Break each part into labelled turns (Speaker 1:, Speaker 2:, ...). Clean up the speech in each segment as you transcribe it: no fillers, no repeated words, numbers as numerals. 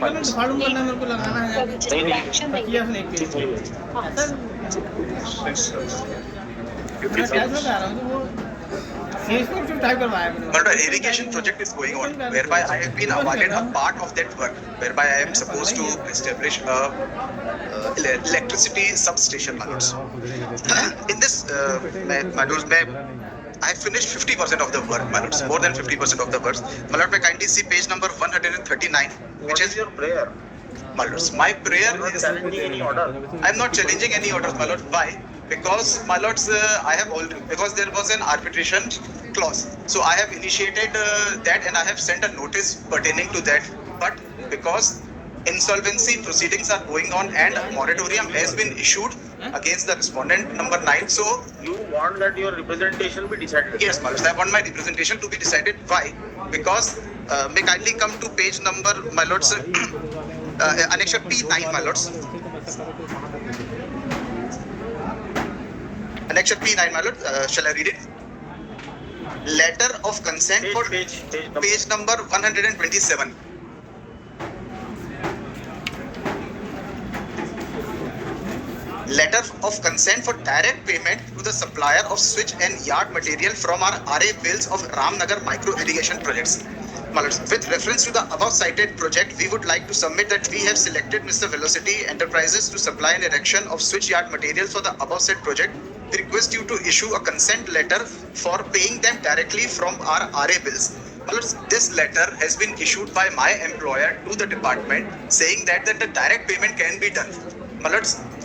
Speaker 1: फाड़ूंगा ना, मेरे को लगाना है तकिया से एक पेज मैं बता रहा हूँ वो टाइप करवाया मैंने।
Speaker 2: But an irrigation project is going on whereby I have been awarded a part of that work, whereby I am supposed to establish a electricity substation. In this I finished 50% of the work, more than 50% of the work. Malad, may kindly see page number 139, which is
Speaker 3: your prayer.
Speaker 2: Malad, my prayer is
Speaker 3: Challenging any order.
Speaker 2: I am not challenging any orders, my lord. Why? Because, my lords, I have already, because there was an arbitration clause. So I have initiated that and I have sent a notice pertaining to that. But because insolvency proceedings are going on and a moratorium has been issued against the respondent number 9. So
Speaker 3: you want that your representation be decided?
Speaker 2: Yes, my lords. I want my representation to be decided. Why? Because may kindly come to page number, my lords, annexure P9, my lords. Annexure P9, my lord. Shall I read it? Letter of consent for page number 127. Letter of consent for direct payment to the supplier of switch and yard material from our RA bills of Ramnagar micro irrigation projects. With reference to the above cited project, we would like to submit that we have selected Mr. Velocity Enterprises to supply an erection of switch yard materials for the above said project. We request you to issue a consent letter for paying them directly from our RA bills. This letter has been issued by my employer to the department saying that the direct payment can be done.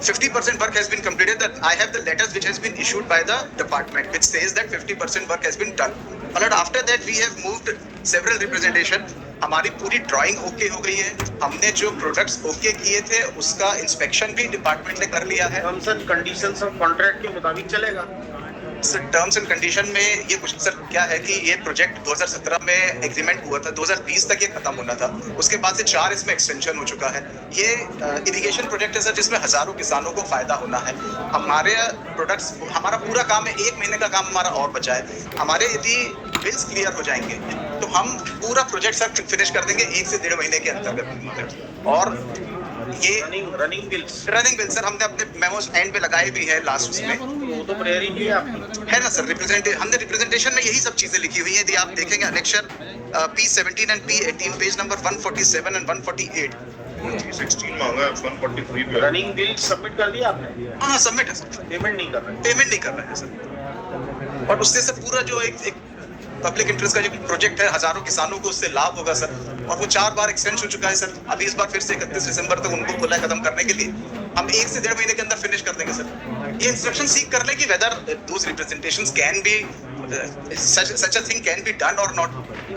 Speaker 2: 50% work has been completed. That I have the letters which has been issued by the department which says that 50% work has been done. After that we have moved several representation. हमारी पूरी drawing okay हो गई है. हमने जो products okay किए थे उसका इंस्पेक्शन भी डिपार्टमेंट ने कर लिया है.
Speaker 3: Terms and conditions of contract के मुताबिक चलेगा.
Speaker 2: सर टर्म्स एंड कंडीशन में ये कुछ सर क्या है कि ये प्रोजेक्ट 2017 में एग्रीमेंट हुआ था, 2020 तक ये खत्म होना था. उसके बाद से 4 इसमें एक्सटेंशन हो चुका है. ये इरिगेशन प्रोजेक्ट है सर जिसमें हजारों किसानों को फायदा होना है. हमारे प्रोडक्ट्स, हमारा पूरा काम है, 1 महीने का काम हमारा और बचा है. हमारे यदि बिल्स क्लियर हो जाएंगे तो हम पूरा प्रोजेक्ट सर फिनिश कर देंगे 1 से 1.5 महीने के अंतर्गत. और ये
Speaker 3: रनिंग बिल्स
Speaker 2: सर हमने अपने मेमोस एंड पे लगाए भी है लास्ट उसमें.
Speaker 3: वो तो प्रेयर ही नहीं है आपकी
Speaker 2: है ना सर. हमने रिप्रेजेंटेशन में यही सब चीजें लिखी हुई है. यदि आप देखेंगे annexure P17 and P18 page number 147 and 148.
Speaker 4: 16 मांगा है, 143 पे.
Speaker 3: रनिंग बिल सबमिट कर दिया आपने?
Speaker 2: हाँ सबमिट है सर.
Speaker 3: पेमेंट नहीं कर रहे
Speaker 2: हैं सर. और उससे सर पूरा जो एक पब्लिक इंटरेस्ट का जो प्रोजेक्ट है हजारों किसानों को उससे लाभ होगा सर. और वो 4 बार एक्सटेंड हो चुका है सर. अभी इस बार फिर से 31 दिसंबर तक उनको खुला खत्म करने के लिए हम 1 से 1.5 महीने के अंदर फिनिश कर देंगे सर. ये इंस्ट्रक्शन सीख कर ले कि whether those representations can be such a thing can be done or not.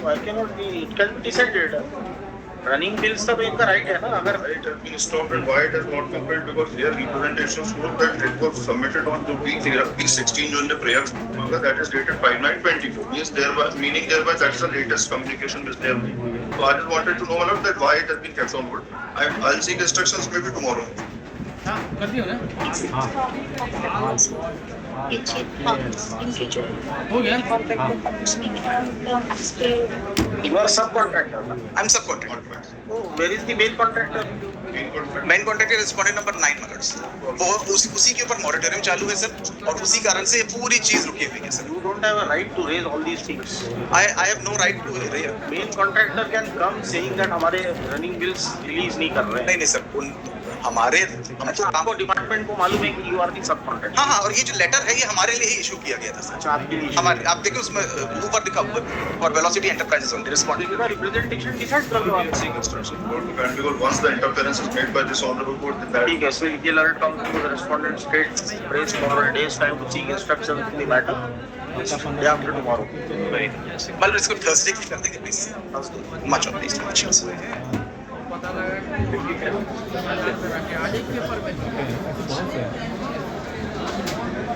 Speaker 3: Why cannot be? It can be decided. Running bills सब इनका राइट है ना. अगर
Speaker 4: It has been stopped and why it has not completed because their representations show that it was submitted on the P16 जो इनने prayer मांगा that is dated 5/9/24. Yes, thereby meaning thereby that's the latest communication which they have made. So I just wanted to know that why it has been kept on hold. I'll seek instructions maybe tomorrow.
Speaker 1: हाँ कर दियो ना. हो गया.
Speaker 3: you are subcontractor.
Speaker 2: I'm subcontractor.
Speaker 3: Oh, where is the main contractor?
Speaker 2: Main contractor respondent number 9 मलर्स. वो उसी के ऊपर मॉनिटरिंग चालू है सर. और उसी कारण से पूरी चीज रुकी हुई है sir.
Speaker 3: You don't have a right to raise all these things.
Speaker 2: I have no right to raise.
Speaker 3: Main contractor can come saying that हमारे running bills release नहीं कर रहे हैं.
Speaker 2: नहीं सर हमारे
Speaker 3: आपको डिपार्टमेंट को मालूम है कि यू आर दी सब कॉन्ट्रैक्टर.
Speaker 2: हाँ और ये जो लेटर है ये हमारे लिए ही इशू किया गया था सर. हमारे आप देखिए उसमें ऊपर लिखा हुआ है और velocity enterprises only responding.
Speaker 3: Representation decide कर लो आप.
Speaker 4: Seek instructions because once the interference is made by this honorable court then that
Speaker 3: ठीक है. So ये letter comes to the respondent state praise for a day's time to seek instructions in the matter. Day after tomorrow.
Speaker 2: मतलब इसको Thursday की कर देंगे please. Much of this issues.
Speaker 1: पता लगा कि आज एक पेपर में